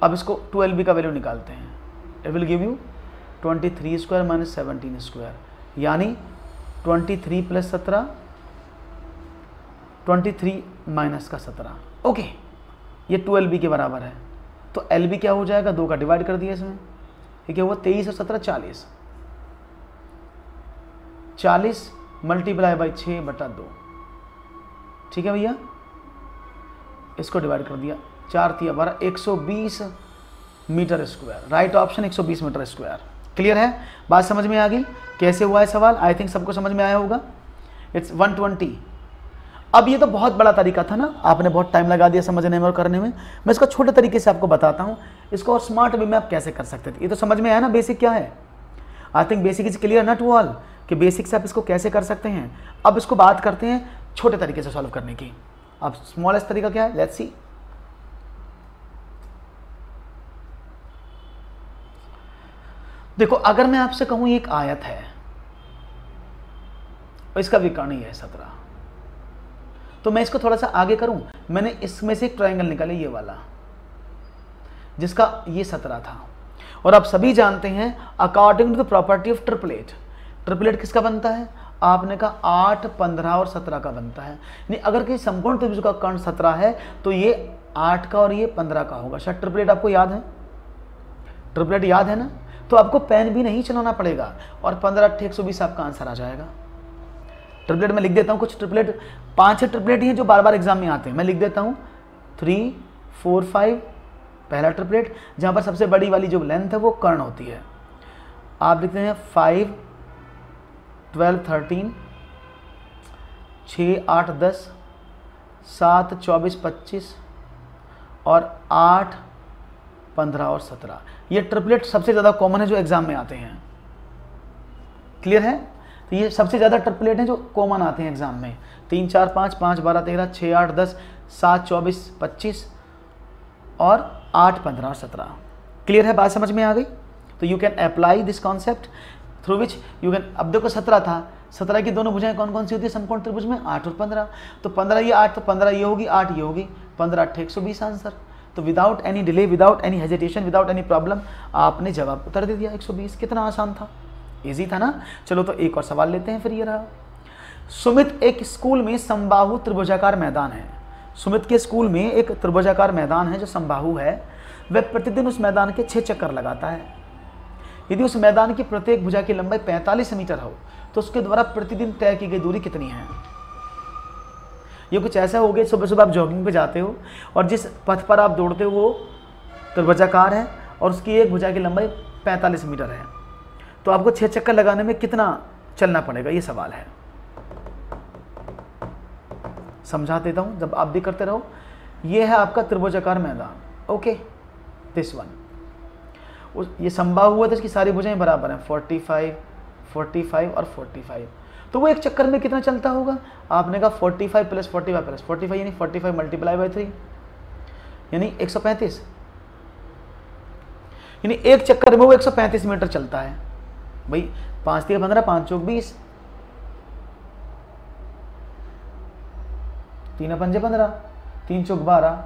अब इसको 2LB का वैल्यू निकालते हैं, it will give you 23 square minus 17 square, यानी 23 प्लस 17, 23 माइनस का 17। ओके, ये 2LB के बराबर है। तो LB क्या हो जाएगा, 2 का डिवाइड कर दिया इसमें, ये क्या हुआ 23 और 17 40, 40 मल्टीप्लाई बाई 6/2। ठीक है भैया, इसको डिवाइड कर दिया, 4 तिया 12, 120 metre square. Right option 120 metre square. Clear है, बात समझ में आ गई कैसे हुआ है सवाल? आई थिंक सबको समझ में आया होगा। इट्स 120। अब ये तो बहुत बड़ा तरीका था ना, आपने बहुत टाइम लगा दिया समझने में और करने में। मैं इसको छोटे तरीके से आपको बताता हूँ, इसको और स्मार्ट वे में आप कैसे कर सकते थे। ये तो समझ में आया ना बेसिक क्या है। I think basic is clear not all, कि बेसिक से आप इसको कैसे कर सकते हैं। अब इसको बात करते हैं छोटे तरीके से सॉल्व करने की। अब स्मॉलेस्ट तरीका क्या है, लेट्स सी। देखो, अगर मैं आपसे कहूं एक आयत है और इसका विकर्ण ही है 17, तो मैं इसको थोड़ा सा आगे करूं। मैंने इसमें से एक ट्रायंगल निकाले, ये वाला, जिसका ये 17 था। और आप सभी जानते हैं according to the property of triplet, triplet किसका बनता है? आपने कहा 8, 15 और 17 का बनता है। नहीं, अगर किसी समकोण त्रिभुज का कर्ण 17 है तो ये 8 का और ये 15 का होगा। शायद ट्रिपलेट आपको याद है, ट्रिपलेट याद है ना? तो आपको पेन भी नहीं चलाना पड़ेगा और 15 8 120 आपका आंसर आ जाएगा। ट्रिपलेट में लिख देता हूँ कुछ ट्रिपलेट, 5 ट्रिपलेट ही हैं जो बार बार एग्जाम में आते हैं। मैं लिख देता हूँ 3, 4, 5 पहला ट्रिपलेट, जहाँ पर सबसे बड़ी वाली जो लेंथ है वो कर्ण होती है। आप लिखते हैं 5, 12, 13, 6, 8, 10, 7, 24, 25 और 8, 15 और 17। ये ट्रिपलेट सबसे ज़्यादा कॉमन है जो एग्जाम में आते हैं। क्लियर है? तो ये सबसे ज़्यादा ट्रिपलेट हैं जो कॉमन आते हैं एग्जाम में। 3, 4, 5, 5, 12, 13, 6, 8, 10, 7, 24, 25 और 8, 15 और 17। क्लियर है, बात समझ में आ गई? तो you can apply this concept through which you can. अब देखो 17 था, 17 की दोनों भुजाएं कौन कौन सी होती है समकोण त्रिभुज में? 8 और 15। तो 15 ये 8, तो 15 ये होगी, 8 ये होगी, 15 8 120 आंसर। तो without any delay, without any hesitation, without any problem आपने जवाब उत्तर दे दिया 120। कितना आसान था, इजी था ना? चलो तो एक और सवाल लेते हैं फिर। ये रहा, सुमित एक स्कूल में समबाहु त्रिभुजाकार मैदान है। सुमित के स्कूल में एक त्रिभुजाकार मैदान है जो समबाहु है। वह प्रतिदिन उस मैदान के 6 चक्कर लगाता है। यदि उस मैदान की प्रत्येक भुजा की लंबाई 45 मीटर हो तो उसके द्वारा प्रतिदिन तय की गई दूरी कितनी है? ये कुछ ऐसा हो गया, सुबह सुबह आप जॉगिंग पे जाते हो और जिस पथ पर आप दौड़ते हो वो त्रिभुजाकार है और उसकी एक भुजा की लंबाई 45 मीटर है, तो आपको 6 चक्कर लगाने में कितना चलना पड़ेगा? ये सवाल है। समझा देता हूं, जब आप भी करते रहो। ये है आपका त्रिभुजाकार मैदान। ओके, दिस वन, ये समबाहु हुआ तो इसकी सारी भुजाएं बराबर हैं, 45, 45 और 45। तो वो एक चक्कर में कितना चलता होगा? आपने कहा 45 प्लस 45 प्लस 45 यानी 45 मल्टीप्लाई बाई 3 यानी 135, यानी एक चक्कर में वो 135 मीटर चलता है। भाई 5 3 15, 5 चौक 20, 3 5 15, 3 चौक 12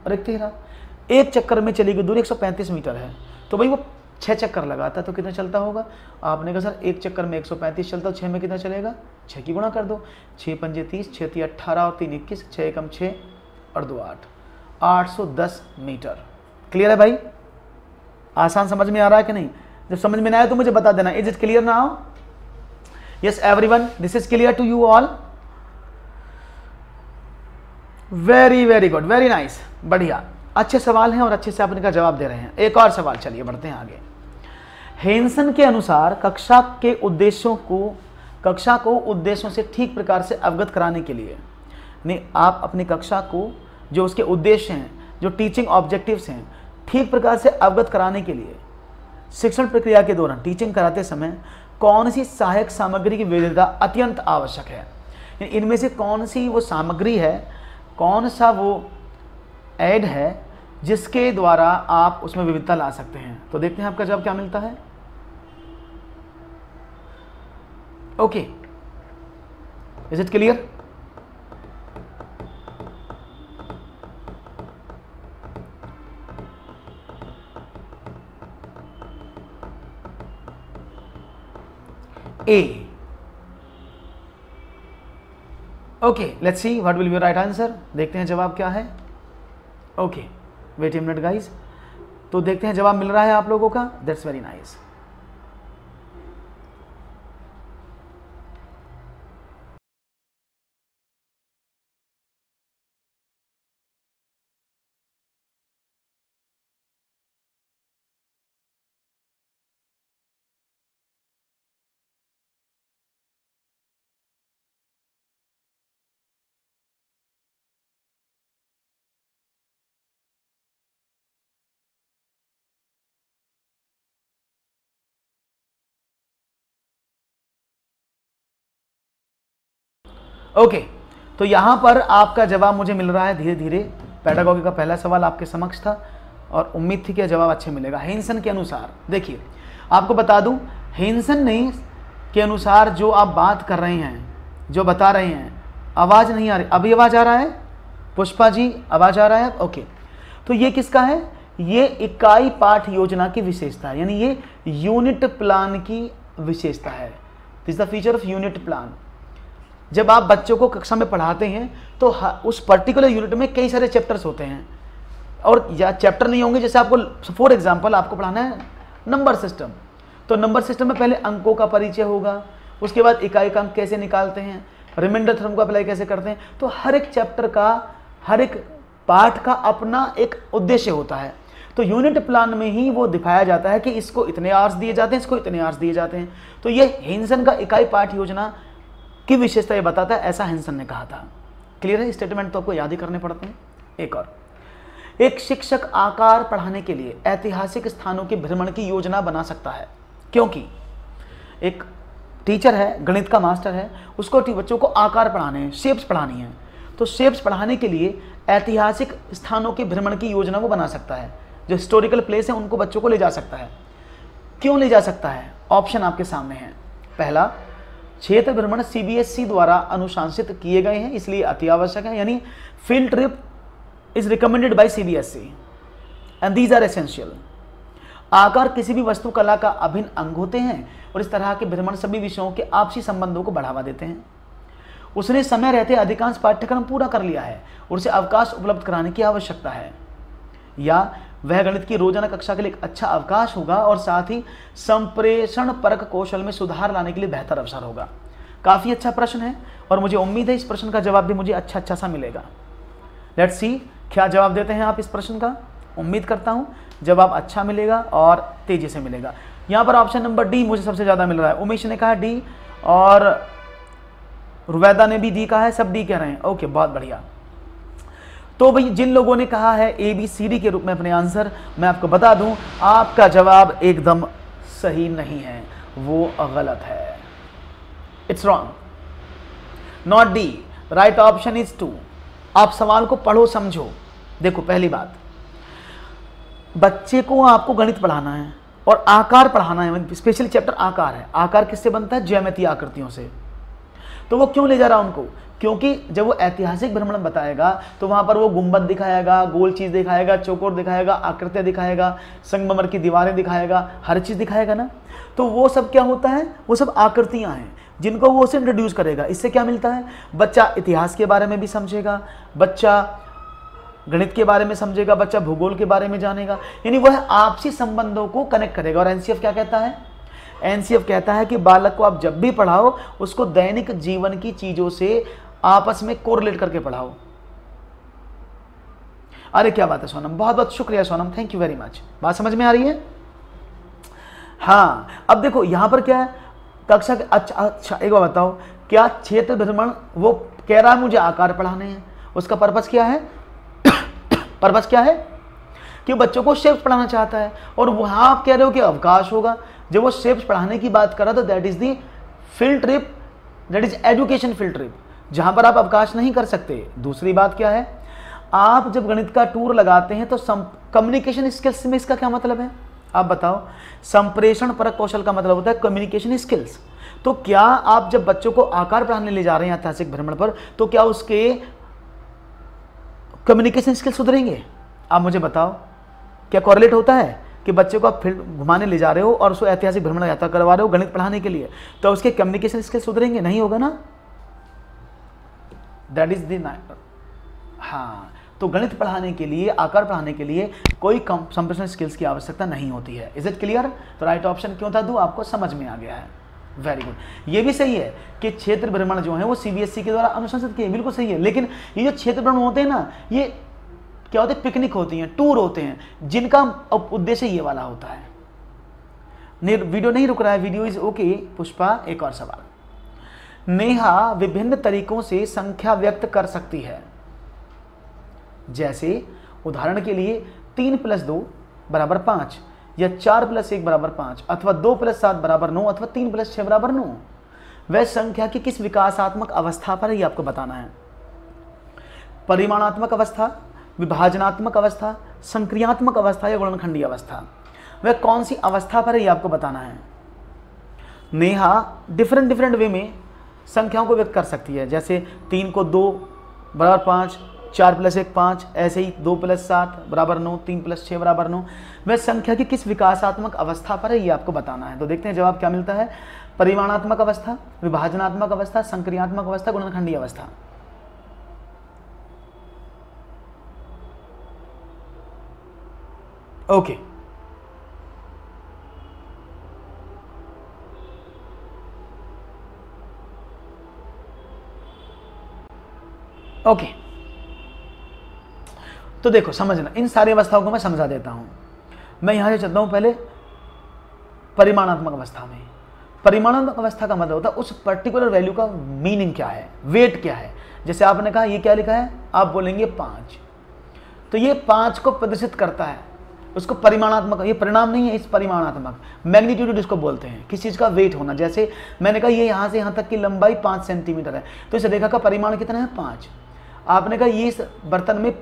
और 1 13। एक चक्कर में चली गई दूरी 135 मीटर है। तो भाई वो 6 चक्कर लगाता है तो कितना चलता होगा? आपने कहा सर एक चक्कर में 135 चलता, 6 में कितना चलेगा? 6 की गुणा कर दो, 6 पंजे 30, 6 3 18 और 3 21, 6 एकम 6 और 2 8, 810 मीटर। क्लियर है भाई? आसान समझ में आ रहा है कि नहीं? जब समझ में ना आए तो मुझे बता देना। Is it clear now? Yes everyone, this is clear to you all? Very very good, very nice, बढ़िया, अच्छे सवाल हैं और अच्छे से आप इनका जवाब दे रहे हैं। एक और सवाल, चलिए बढ़ते हैं आगे। हेंसन के अनुसार कक्षा को उद्देश्यों से ठीक प्रकार से अवगत कराने के लिए, नहीं, आप अपनी कक्षा को जो उसके उद्देश्य हैं, जो टीचिंग ऑब्जेक्टिव्स हैं, ठीक प्रकार से अवगत कराने के लिए शिक्षण प्रक्रिया के दौरान टीचिंग कराते समय कौन सी सहायक सामग्री की विविधता अत्यंत आवश्यक है? इनमें से कौन सी वो सामग्री है, कौन सा वो ऐड है जिसके द्वारा आप उसमें विविधता ला सकते हैं? तो देखते हैं आपका जवाब क्या मिलता है। Okay, is it clear? A. Okay, let's see what will be right answer. देखते हैं जवाब क्या है। Okay, wait a minute guys. तो देखते हैं जवाब मिल रहा है आप लोगों का। That's very nice. ओके, तो यहां पर आपका जवाब मुझे मिल रहा है धीरे धीरे। पेडागॉजी का पहला सवाल आपके समक्ष था और उम्मीद थी कि जवाब अच्छे मिलेगा। हेंसन के अनुसार, देखिए आपको बता दूं, हेंसन ने के अनुसार जो आप बात कर रहे हैं, जो बता रहे हैं, आवाज़ नहीं आ रही। अभी आवाज़ आ रहा है पुष्पा जी? आवाज़ आ रहा है? ओके, तो ये किसका है? ये इकाई पाठ योजना की विशेषता है, यानी ये यूनिट प्लान की विशेषता है। This the feature of unit plan. जब आप बच्चों को कक्षा में पढ़ाते हैं तो उस पर्टिकुलर यूनिट में कई सारे चैप्टर्स होते हैं, और या चैप्टर नहीं होंगे। जैसे आपको फॉर एग्जांपल आपको पढ़ाना है नंबर सिस्टम, तो नंबर सिस्टम में पहले अंकों का परिचय होगा, उसके बाद इकाई का अंक कैसे निकालते हैं, रिमाइंडर थ्योरम को अप्लाई कैसे करते हैं। तो हर एक चैप्टर का, हर एक पाठ का अपना एक उद्देश्य होता है। तो यूनिट प्लान में ही वो दिखाया जाता है कि इसको इतने आवर्स दिए जाते हैं, इसको इतने आवर्स दिए जाते हैं। तो ये हेंसन का इकाई पाठ योजना की विशेषता ये बताता है, ऐसा हेंसन ने कहा था। क्लियर है? स्टेटमेंट तो आपको याद ही करने पड़ते हैं। एक और, एक शिक्षक आकार पढ़ाने के लिए ऐतिहासिक स्थानों के भ्रमण की योजना बना सकता है, क्योंकि एक टीचर है, गणित का मास्टर है, उसको बच्चों को आकार पढ़ाने हैं, शेप्स पढ़ानी है। तो शेप्स पढ़ाने के लिए ऐतिहासिक स्थानों के भ्रमण की योजना वो बना सकता है। जो हिस्टोरिकल प्लेस है उनको बच्चों को ले जा सकता है। क्यों ले जा सकता है? ऑप्शन आपके सामने है। पहला, क्षेत्र भ्रमण सीबीएसई द्वारा अनुशंसित किए गए हैं, इसलिए अति आवश्यक है, यानी field trip is recommended by CBSE and these are essential. आकार किसी भी वस्तुकला का अभिन्न अंग होते हैं और इस तरह के भ्रमण सभी विषयों के आपसी संबंधों को बढ़ावा देते हैं। उसने समय रहते अधिकांश पाठ्यक्रम पूरा कर लिया है और उसे अवकाश उपलब्ध कराने की आवश्यकता है, या वह गणित की रोजाना कक्षा के लिए एक अच्छा अवकाश होगा और साथ ही संप्रेषण परक कौशल में सुधार लाने के लिए बेहतर अवसर होगा। काफ़ी अच्छा प्रश्न है और मुझे उम्मीद है इस प्रश्न का जवाब भी मुझे अच्छा सा मिलेगा। लेट्स सी क्या जवाब देते हैं आप इस प्रश्न का। उम्मीद करता हूँ जवाब अच्छा मिलेगा और तेज़ी से मिलेगा। यहाँ पर ऑप्शन नंबर डी मुझे सबसे ज़्यादा मिल रहा है। उमेश ने कहा डी और रुवैदा ने भी डी कहा है, सब डी कह रहे हैं। ओके, बहुत बढ़िया। तो भाई जिन लोगों ने कहा है ए बी सी डी के रूप में अपने आंसर, मैं आपको बता दूं आपका जवाब एकदम सही नहीं है, वो गलत है। It's wrong, not D. Right option is 2। आप सवाल को पढ़ो, समझो। देखो, पहली बात, बच्चे को आपको गणित पढ़ाना है और आकार पढ़ाना है। स्पेशली चैप्टर आकार है। आकार किससे बनता है? ज्यामितीय आकृतियों से। तो वो क्यों ले जा रहा है उनको? क्योंकि जब वो ऐतिहासिक भ्रमण बताएगा तो वहाँ पर वो गुंबद दिखाएगा, गोल चीज़ दिखाएगा, चौकोर दिखाएगा, आकृतियाँ दिखाएगा, संगमरमर की दीवारें दिखाएगा, हर चीज़ दिखाएगा ना। तो वो सब क्या होता है? वो सब आकृतियाँ हैं जिनको वो उसे इंट्रोड्यूस करेगा। इससे क्या मिलता है? बच्चा इतिहास के बारे में भी समझेगा, बच्चा गणित के बारे में समझेगा, बच्चा भूगोल के बारे में जानेगा, यानी वह आपसी संबंधों को कनेक्ट करेगा। और एनसीएफ क्या कहता है? एनसीएफ कहता है कि बालक को आप जब भी पढ़ाओ उसको दैनिक जीवन की चीज़ों से आपस में कोरिलेट करके पढ़ाओ। अरे क्या बात है सोनम, बहुत बहुत शुक्रिया Sonam, thank you very much. बात समझ में आ रही है? हाँ, अब देखो यहां पर क्या है, कक्षा के अच्छा एक बार बताओ, क्या क्षेत्र भ्रमण वो कह रहा है मुझे आकार पढ़ाने हैं, उसका पर्पस क्या है? पर्पस क्या है? कि बच्चों को शेप्स पढ़ाना चाहता है, और वहां आप कह रहे हो कि अवकाश होगा। जब वो शेप्स पढ़ाने की बात कर रहा तो that is the field trip, that is education field trip, जहां पर आप अवकाश नहीं कर सकते। दूसरी बात क्या है, आप जब गणित का टूर लगाते हैं तो कम्युनिकेशन स्किल्स में इसका क्या मतलब है? आप बताओ। संप्रेषण परक कौशल का मतलब होता है कम्युनिकेशन स्किल्स। तो क्या आप जब बच्चों को आकार पढ़ाने ले जा रहे हैं ऐतिहासिक भ्रमण पर, तो क्या उसके कम्युनिकेशन स्किल्स सुधरेंगे? आप मुझे बताओ, क्या कोरिलेट होता है? कि बच्चे को आप फील्ड घुमाने ले जा रहे हो और उसको ऐतिहासिक भ्रमण यात्रा करवा रहे हो गणित पढ़ाने के लिए, तो उसके कम्युनिकेशन स्किल सुधरेंगे? नहीं होगा ना। दैट इज द हाँ, तो गणित पढ़ाने के लिए, आकार पढ़ाने के लिए कोई कंप्यूटेशनल स्किल्स की आवश्यकता नहीं होती है। Is it clear? तो राइट ऑप्शन क्यों था? आपको समझ में आ गया है। Very good. ये भी सही है कि क्षेत्र भ्रमण जो है वो सीबीएसई के द्वारा अनुशंसित किए, बिल्कुल सही है। लेकिन ये जो क्षेत्र भ्रमण होते हैं ना, ये क्या होते हैं? पिकनिक होती हैं, टूर होते हैं, जिनका उद्देश्य ये वाला होता है। वीडियो नहीं रुक रहा है, वीडियो इज ओके। पुष्पा, एक और सवाल। नेहा विभिन्न तरीकों से संख्या व्यक्त कर सकती है, जैसे उदाहरण के लिए 3 + 2 = 5, या 4 + 1 = 5, अथवा 2 + 7 = 9, अथवा 3 + 6 = 9। वह संख्या की किस विकासात्मक अवस्था पर है, ये आपको बताना है। परिमाणात्मक अवस्था, विभाजनात्मक अवस्था, संक्रियात्मक अवस्था या गुणनखंडीय अवस्था? वह कौन सी अवस्था पर है, ये आपको बताना है। नेहा डिफरेंट वे में संख्याओं को व्यक्त कर सकती है, जैसे 3 को 2 = 5, 4 + 1 5, ऐसे ही 2 + 7 = 9, 3 + 6 = 9। वह संख्या की किस विकासात्मक अवस्था पर है, ये आपको बताना है। तो देखते हैं जवाब क्या मिलता है। परिमाणात्मक अवस्था, विभाजनात्मक अवस्था, संक्रियात्मक अवस्था, गुणनखंडीय अवस्था? ओके, ओके, तो देखो समझना, इन सारी अवस्थाओं को मैं समझा देता हूं। मैं यहां से चलता हूं पहले परिमाणात्मक अवस्था में। परिमाणात्मक अवस्था का मतलब होता है उस पर्टिकुलर वैल्यू का मीनिंग क्या है, वेट क्या है। जैसे आपने कहा ये क्या लिखा है, आप बोलेंगे 5, तो ये 5 को प्रदर्शित करता है, उसको परिमाणात्मक, ये परिणाम नहीं है, इस परिमाणात्मक मैग्नीट्यूड इसको बोलते हैं, किस चीज़ का वेट होना। जैसे मैंने कहा ये यहाँ से यहाँ तक की लंबाई 5 सेंटीमीटर है, तो इस रेखा का परिमाण कितना है, 5। आपने कहा ये इस बर्तन में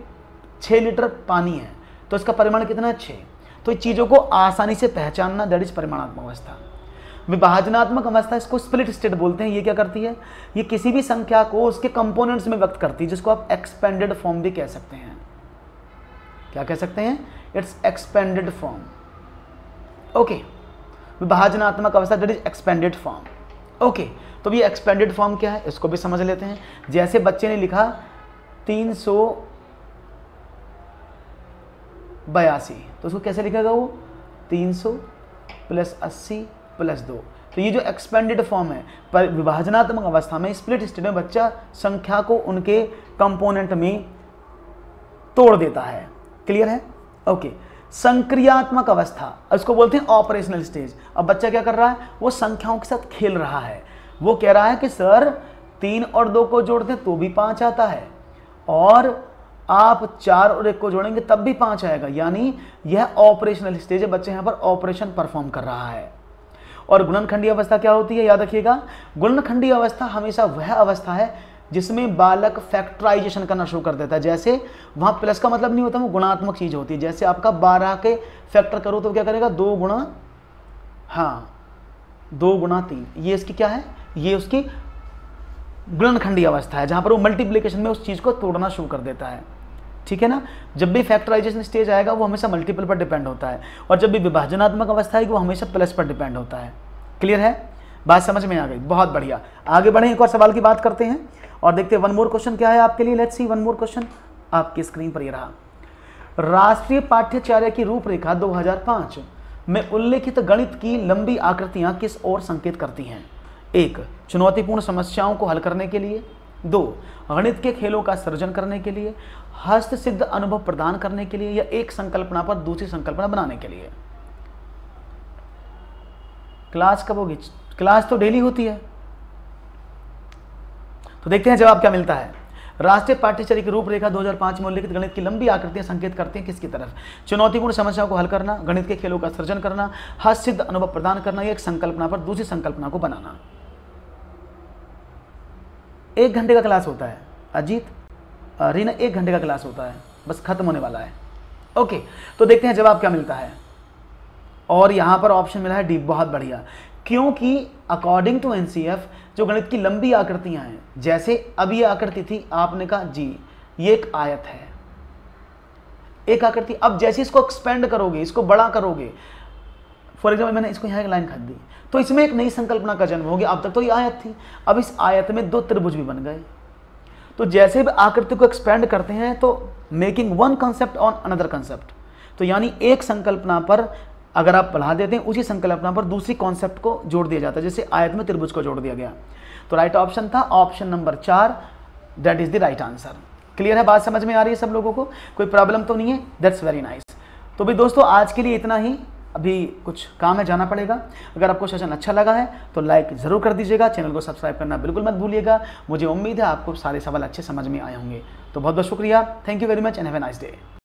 6 लीटर पानी है, तो इसका परिमाण कितना है, 6। तो चीज़ों को आसानी से पहचानना, दैट इज परिमाणात्मक अवस्था। विभाजनात्मक अवस्था, इसको स्प्लिट स्टेट बोलते हैं। ये क्या करती है, ये किसी भी संख्या को उसके कंपोनेंट्स में व्यक्त करती है, जिसको आप एक्सपेंडेड फॉर्म भी कह सकते हैं। क्या कह सकते हैं, इट्स एक्सपेंडेड फॉर्म। ओके, विभाजनात्मक अवस्था that is expanded form. Okay, तो ये एक्सपेंडेड फॉर्म क्या है, इसको भी समझ लेते हैं। जैसे बच्चे ने लिखा 382, तो उसको कैसे लिखेगा वो, 300 + 80 + 2। तो ये जो एक्सपेंडेड फॉर्म है, पर विभाजनात्मक अवस्था में, स्प्लिट स्टेट में, बच्चा संख्या को उनके कंपोनेंट में तोड़ देता है। क्लियर है? ओके। संक्रियात्मक अवस्था, इसको बोलते हैं ऑपरेशनल स्टेज। अब बच्चा क्या कर रहा है, वो संख्याओं के साथ खेल रहा है। वो कह रहा है कि सर 3 और 2 को जोड़ते तो भी 5 आता है, और आप 4 और 1 को जोड़ेंगे तब भी 5 आएगा। यानी यह ऑपरेशनल स्टेज है, बच्चे यहाँ पर ऑपरेशन परफॉर्म कर रहा है। और गुणनखंडीय अवस्था क्या होती है, याद रखिएगा, गुणनखंडीय अवस्था हमेशा वह अवस्था है जिसमें बालक फैक्टराइजेशन करना शुरू कर देता है। जैसे वहाँ प्लस का मतलब नहीं होता, वो गुणात्मक चीज़ होती है। जैसे आपका 12 के फैक्टर करो तो क्या करेगा, 2 × 3। ये इसकी क्या है, ये उसकी गुणनखंडीय अवस्था है, जहाँ पर वो मल्टीप्लिकेशन में उस चीज़ को तोड़ना शुरू कर देता है। ठीक है ना? जब भी फैक्टराइजेशन स्टेज आएगा वो हमेशा मल्टीपल पर डिपेंड होता है, और जब भी विभाजनात्मक अवस्था आएगी वो हमेशा प्लस पर डिपेंड होता है। क्लियर है? बात समझ में आ गई? बहुत बढ़िया। आगे बढ़े, एक और सवाल की बात करते हैं और देखते हैं वन मोर क्वेश्चन क्या है आपके लिए। Let's see one more question. आपकी स्क्रीन पर ये रहा। राष्ट्रीय पाठ्यचर्या की रूपरेखा 2005 में उल्लेखित गणित की लंबी आकृतियां किस ओर संकेत करती हैं? 1. चुनौतीपूर्ण समस्याओं को हल करने के लिए। 2. गणित के खेलों का सृजन करने के लिए, हस्त सिद्ध अनुभव प्रदान करने के लिए, या एक संकल्पना पर दूसरी संकल्पना बनाने के लिए। क्लास कब होगी? क्लास तो डेली होती है। तो देखते हैं जवाब क्या मिलता है। राष्ट्रीय पाठ्यचर्या की रूपरेखा 2005 में उल्लेखित गणित की लंबी आकृतियां संकेत करती हैं किसकी तरफ? चुनौतीपूर्ण समस्याओं को हल करना, गणित के खेलों का सृजन करना, हस्त सिद्ध अनुभव प्रदान करना, या एक संकल्पना पर दूसरी संकल्पना को बनाना। 1 घंटे का क्लास होता है अजीत, रीना, 1 घंटे का क्लास होता है, बस खत्म होने वाला है। ओके, तो देखते हैं जवाब क्या मिलता है। और यहां पर ऑप्शन मिला है डी, बहुत बढ़िया। क्योंकि अकॉर्डिंग टू एनसीएफ जो गणित की लंबी आकृतियां हैं, जैसे अब ये आकृति थी, आपने कहा जी ये एक आयत है, एक आकृति, अब जैसे इसको एक्सपेंड करोगे, इसको बड़ा करोगे, फॉर एग्जाम्पल मैंने इसको यहाँ एक लाइन खींच दी, तो इसमें एक नई संकल्पना का जन्म हो गया। अब तक तो ये आयत थी, अब इस आयत में 2 त्रिभुज भी बन गए। तो जैसे भी आकृति को एक्सपेंड करते हैं तो making one concept on another concept, तो यानी एक संकल्पना पर अगर आप बढ़ा देते हैं, उसी संकल्पना पर दूसरी कॉन्सेप्ट को जोड़ दिया जाता है, जैसे आयत में त्रिभुज को जोड़ दिया गया। तो राइट ऑप्शन था option number 4, that is the right answer. Clear है, बात समझ में आ रही है सब लोगों को, कोई प्रॉब्लम तो नहीं है? That's very nice. तो भी दोस्तों आज के लिए इतना ही, अभी कुछ काम है, जाना पड़ेगा। अगर आपको सेशन अच्छा लगा है तो लाइक ज़रूर कर दीजिएगा, चैनल को सब्सक्राइब करना बिल्कुल मत भूलिएगा। मुझे उम्मीद है आपको सारे सवाल अच्छे समझ में आए होंगे। तो बहुत बहुत शुक्रिया, thank you very much and have a nice day.